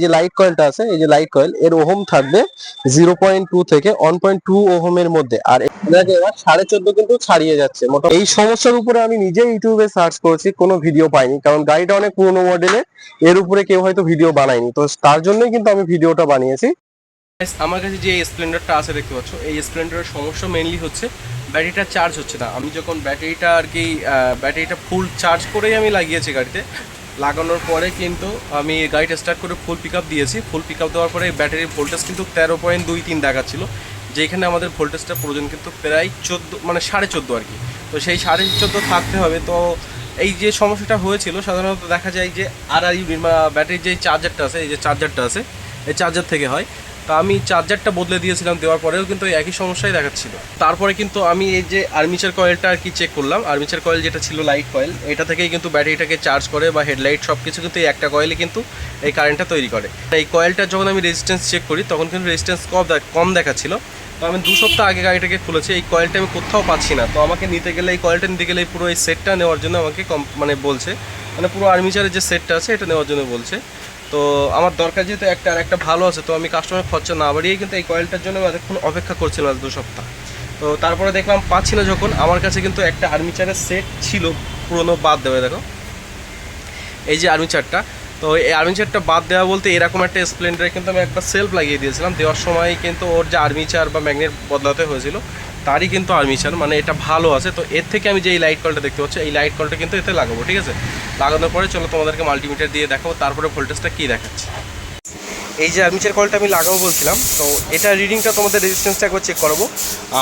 যে লাইট কয়েলটা আছে, এই যে লাইট কয়েল এর ওহম থাকবে 0.2 থেকে 1.2 ওহমের মধ্যে। আর এটাকে এবার 14.5 কিন্তু ছাড়িয়ে যাচ্ছে মোটামুটি। এই সমস্যার উপরে আমি নিজে ইউটিউবে সার্চ করেছি, কোনো ভিডিও পাইনি, কারণ গাড়িটা অনেক পুরোনো মডেলের, এর উপরে কেউ হয়তো ভিডিও বানায়নি, তো তার জন্যই কিন্তু আমি ভিডিওটা বানিয়েছি। আমার কাছে যে স্প্লেন্ডারটা আছে দেখতে পাচ্ছ, এই স্প্লেন্ডারের সমস্যা মেইনলি হচ্ছে ব্যাটারিটা চার্জ হচ্ছে না। আমি যখন ব্যাটারিটা ফুল চার্জ করেই আমি লাগিয়েছি গাড়িতে, লাগানোর পরে কিন্তু আমি গাড়িটা স্টার্ট করে ফুল পিক আপ দিয়েছি। ফুল পিক আপ দেওয়ার পরে ব্যাটারির ভোল্টেজ কিন্তু 13.23 দেখাচ্ছিল, যেখানে আমাদের ভোল্টেজটা প্রয়োজন কিন্তু প্রায় 14, মানে 14.5 আর কি। তো সেই 14.5 থাকতে হবে। তো এই যে সমস্যাটা হয়েছিল সাধারণত দেখা যায় যে ব্যাটারির যে চার্জারটা আছে, এই যে চার্জারটা আছে, এই চার্জার থেকে হয়। তো আমি চার্জারটা বদলে দিয়েছিলাম, দেওয়ার পরেও কিন্তু একই সমস্যাই দেখাচ্ছিল। তারপরে কিন্তু আমি এই যে আর্মিচার কয়েলটা আর কি চেক করলাম। আর্মিচার কয়েল যেটা ছিল লাইট কয়েল, এটা থেকেই কিন্তু ব্যাটারিটাকে চার্জ করে বা হেডলাইট সব কিছু কিন্তু এই একটা কয়েলে কিন্তু এই কারেন্টটা তৈরি করে। এই কয়েলটা যখন আমি রেজিস্ট্যান্স চেক করি তখন কিন্তু রেজিস্ট্যান্স কম দেখাচ্ছিল। তো আমি 2 সপ্তাহ আগে গাড়িটাকে খুলেছি, এই কয়েলটা আমি কোথাও পাচ্ছি না। তো আমাকে নিতে গেলে, এই কয়েলটা নিতে গেলে পুরো এই সেটটা নেওয়ার জন্য আমাকে বলছে, মানে পুরো আর্মিচারের যে সেটটা আছে এটা নেওয়ার জন্য বলছে। তো আমার দরকার যেহেতু একটা ভালো আছে, তো আমি কাস্টমার খরচা না বাড়িয়েই কিন্তু এই কয়েলটার জন্য এতক্ষণ অপেক্ষা করছিলাম 2 সপ্তাহ। তো তারপরে দেখলাম পাচ্ছি না যখন, আমার কাছে কিন্তু একটা আর্মিচারের সেট ছিল পুরনো, বাদ দেবে দেখো এই যে আর্মিচারটা। তো এই আর্মিচারটা বাদ দেওয়া বলতে এরকম একটা স্প্লেন্ডারে কিন্তু আমি একটা সেলফ লাগিয়ে দিয়েছিলাম। দেওয়ার সময় কিন্তু ওর যে আর্মিচার বা ম্যাগনেট বদলাতে হয়েছিল, তারই কিন্তু আর্মিচার, মানে এটা ভালো আছে। তো এর থেকে আমি যে এই লাইট কলটা দেখতে পাচ্ছি, এই লাইট কলটা কিন্তু এতে লাগাবো, ঠিক আছে। লাগানোর পরে চলো তোমাদেরকে মাল্টিমিটার দিয়ে দেখাবো তারপরে ভোল্টেজটা কী দেখাচ্ছে। এই যে আর্মিচার কলটা আমি লাগাবো বলছিলাম, তো এটা রিডিংটা তোমাদের রেজিস্ট্যান্সটা একবার চেক করবো,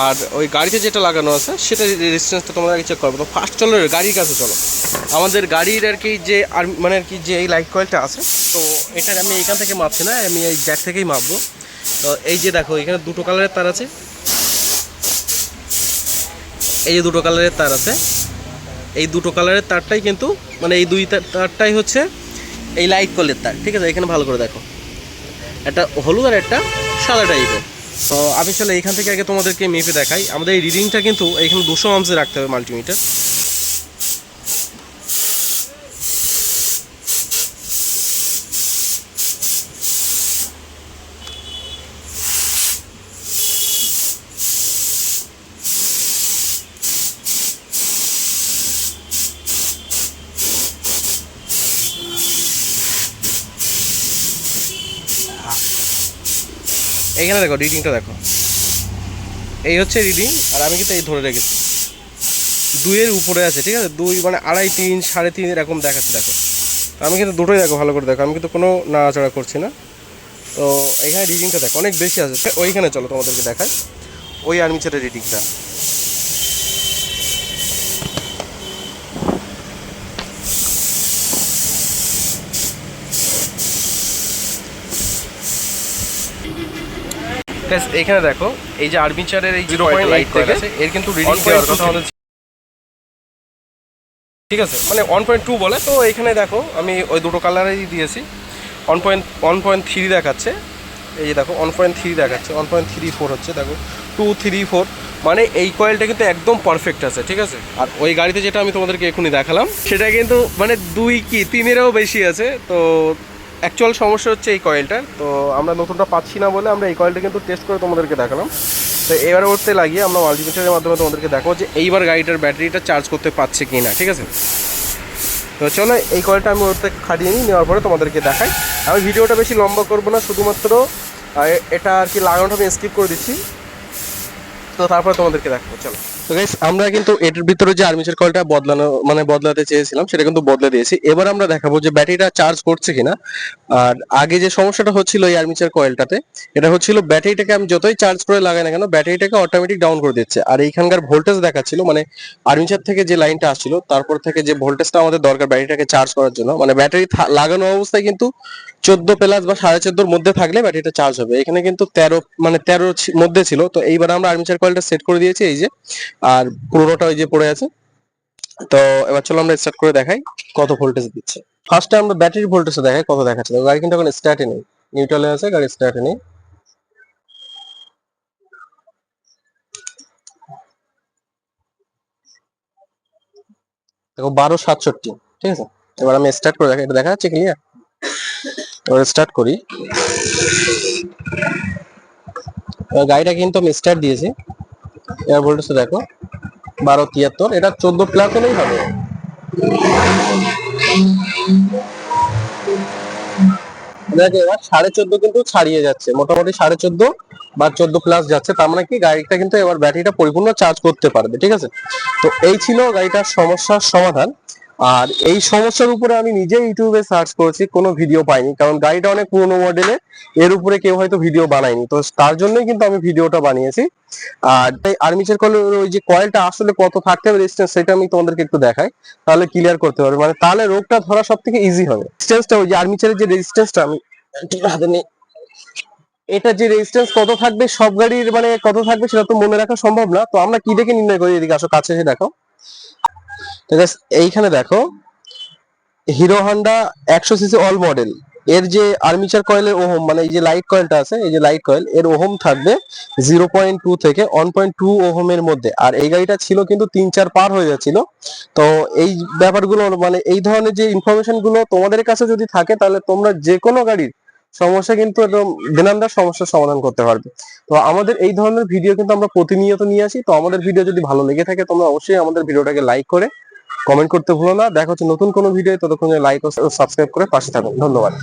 আর ওই গাড়িতে যেটা লাগানো আছে সেটা রেজিস্ট্যান্সটা তোমরা আগে চেক করবো। তো ফার্স্ট চলো গাড়ির কাছে চলো। আমাদের গাড়ির আর কি যে যে এই লাইট কয়েলটা আছে, তো এটা আমি এইখান থেকে মাপছি না, আমি এই জ্যাক থেকেই মাপবো। তো এই যে দেখো এখানে 2টো কালারের তার আছে, এই যে 2টো কালারের তার আছে। এই 2টো কালারের তারটাই কিন্তু, মানে এই তারটাই হচ্ছে এই লাইট কয়েলের তার, ঠিক আছে। এখানে ভালো করে দেখো, একটা হলুদ আর একটা সাদা টাইপের। তো আমি চলে এইখান থেকে আগে তোমাদেরকে মেপে দেখাই। আমাদের এই রিডিংটা কিন্তু এখানে 200 আম্পসে রাখতে হবে মাল্টিমিটার। এইখানে দেখো রিডিংটা দেখো, এই হচ্ছে রিডিং, আর আমি কিন্তু এই ধরে রেখেছি 2-এর উপরে আছে, ঠিক আছে। 2 মানে 2.5, 3, 3.5 এরকম দেখাচ্ছে দেখো। তো আমি কিন্তু দুটোই দেখো ভালো করে দেখো, আমি কিন্তু কোনো নাড়াচাড়া করছি না। তো এইখানে রিডিংটা দেখো অনেক বেশি আছে। ওইখানে চলো তোমাদেরকে দেখাই ওই আর্মিচারের রিডিংটা। এইখানে দেখো এই যে আর্মিচারের এই 0.8 থেকে এর কিন্তু রিডিং দেওয়ার কথা আমাদের, ঠিক আছে, মানে 1.2 বলে। তো এখানে দেখো আমি ওই 2টো কালারেই দিয়েছি। 1.3 দেখাচ্ছে, এই যে দেখো 1.3 দেখাচ্ছে, 1.34 হচ্ছে দেখো, 2, 3, 4, মানে এই কয়েলটা কিন্তু একদম পারফেক্ট আছে, ঠিক আছে। আর ওই গাড়িতে যেটা আমি তোমাদেরকে এখনই দেখালাম সেটা কিন্তু মানে 2 কি 3-এরও বেশি আছে। তো অ্যাকচুয়াল সমস্যা হচ্ছে এই কয়েলটার। তো আমরা নতুনটা পাচ্ছি না বলে আমরা এই কয়েলটা কিন্তু টেস্ট করে তোমাদেরকে দেখালাম। তো এবার ওরতে লাগিয়ে আমরা মাল্টিমিটারের মাধ্যমে তোমাদেরকে দেখাবো যে এইবার গাড়িটার ব্যাটারিটা চার্জ করতে পারছে কি না, ঠিক আছে। তো চলো এই কয়েলটা আমি ওরতে খাটিয়ে নিই, নেওয়ার পরে তোমাদেরকে দেখাই। আমি ভিডিওটা বেশি লম্বা করবো না, শুধুমাত্র এটা আর কি লাগানোটা আমি স্কিপ করে দিচ্ছি, তো তারপরে তোমাদেরকে দেখাবো চলো। তো গাইস আমরা কিন্তু এটার ভিতরে যে আর্মিচার কয়েলটা বদলাতে চেয়েছিলাম সেটা কিন্তু বদলে দিয়েছি। এবার আমরা দেখাবো যে ব্যাটারিটা চার্জ করছে কিনা। আর আগে যে সমস্যাটা হচ্ছিল এই আর্মিচার কয়েলটাতে, এটা হচ্ছিল ব্যাটারিটাকে আমি যতই চার্জ করে লাগাই না কেন ব্যাটারিটাকে অটোমেটিক ডাউন করে দিচ্ছে। আর এইখানকার ভোল্টেজ দেখাচ্ছিল, মানে আর্মিচার থেকে যে লাইনটা আসছিল তারপর থেকে যে ভোল্টেজটা আমাদের দরকার ব্যাটারিটাকে চার্জ করার জন্য, মানে ব্যাটারি লাগানো অবস্থায় কিন্তু 14+ বা 14.5 মধ্যে থাকলে ব্যাটারিটা চার্জ হবে। এখানে কিন্তু 13, মানে 13 মধ্যে ছিল। তো এইবার আমরা আর্মিচার কয়েলটা সেট করে দিয়েছি এই যে, আর পুরোটা ওই যে পড়ে আছে। তো এবার চলো আমরা স্টার্ট করে দেখাই কত ভোল্টেজ দিচ্ছে। ফার্স্টে আমরা ব্যাটারি ভোল্টেজটা দেখাই কত দেখাচ্ছে। গাড়ি কিন্তু এখন স্টার্টে নেই, নিউট্রালে আছে, গাড়ি স্টার্টে নেই। দেখো 1267, ঠিক আছে। এবার আমি স্টার্ট করে দেখাই, এটা দেখা যাচ্ছে ক্লিয়ার। এবার স্টার্ট করি। গাড়িটা কিন্তু আমি স্টার্ট দিয়েছি, এয়ার ভোল্টেজটা দেখো 1273, এটা 14 প্লাস হলেই হবে। দেখো এবার 14.5 কিন্তু ছাড়িয়ে যাচ্ছে, মোটামুটি 14.5 বা 14 প্লাস যাচ্ছে, তার মানে কি গাড়িটা কিন্তু এবার ব্যাটারিটা পরিপূর্ণ চার্জ করতে পারবে। ঠিক আছে, তো এই ছিল গাড়িটার সমস্যার সমাধান। আর এই সমস্যার উপরে আমি নিজে ইউটিউবে সার্চ করেছি, কোনো ভিডিও পাইনি, কারণ গাড়িটা অনেক পুরোনো মডেলে, এর উপরে কেউ হয়তো ভিডিও বানায়নি, তো তার জন্যই কিন্তু আমি ভিডিওটা বানিয়েছি। আর এই আর্মিচার কয়েলের ওই যে কয়েলটা আসলে কত থাকতে হবে রেজিস্ট্যান্স, সেটা আমি তোমাদেরকে একটু দেখাই, তাহলে ক্লিয়ার করতে পারবে, মানে তাহলে রোগটা ধরা সব থেকে ইজি হবে। রেজিস্ট্যান্সটা ওই যে আর্মিচারের যে রেজিস্ট্যান্সটা আমি একটু হাতে নিই, এটা যে রেজিস্ট্যান্স কত থাকবে সব গাড়ির, মানে কত থাকবে সেটা তো মনে রাখা সম্ভব না, তো আমরা কি দেখে নির্ণয় করি, এদিকে আসো কাছে এসে দেখো। তো guys, এইখানে দেখো hero Honda 100 CC all model, এর যে আর্মিচার কয়েলের ওহম, মানে এই যে লাইট কয়েলটা আছে, এই যে লাইট কয়েল, এর ওহম থাকবে 0.2 থেকে 1.2 ওহমের মধ্যে। আর এই গাড়িটা ছিল কিন্তু 3-4 পার হয়ে যাচ্ছিল। তো এই ব্যাপারগুলো, মানে এই ধরনের যে ইনফরমেশন গুলো তোমাদের কাছে যদি থাকে, তাহলে তোমরা যে কোনো গাড়ির সমস্যা কিন্তু একদম দিনান্দার সমস্যার সমাধান করতে পারবে। তো আমাদের এই ধরনের ভিডিও কিন্তু আমরা প্রতিনিয়ত নিয়ে আসি। তো আমাদের ভিডিও যদি ভালো লেগে থাকে, তোমরা অবশ্যই আমাদের ভিডিওটাকে লাইক করে কমেন্ট করতে ভুলো না। দেখা হচ্ছে নতুন কোনো ভিডিও, ততক্ষণ লাইক ও সাবস্ক্রাইব করে পাশে থাকুন। ধন্যবাদ।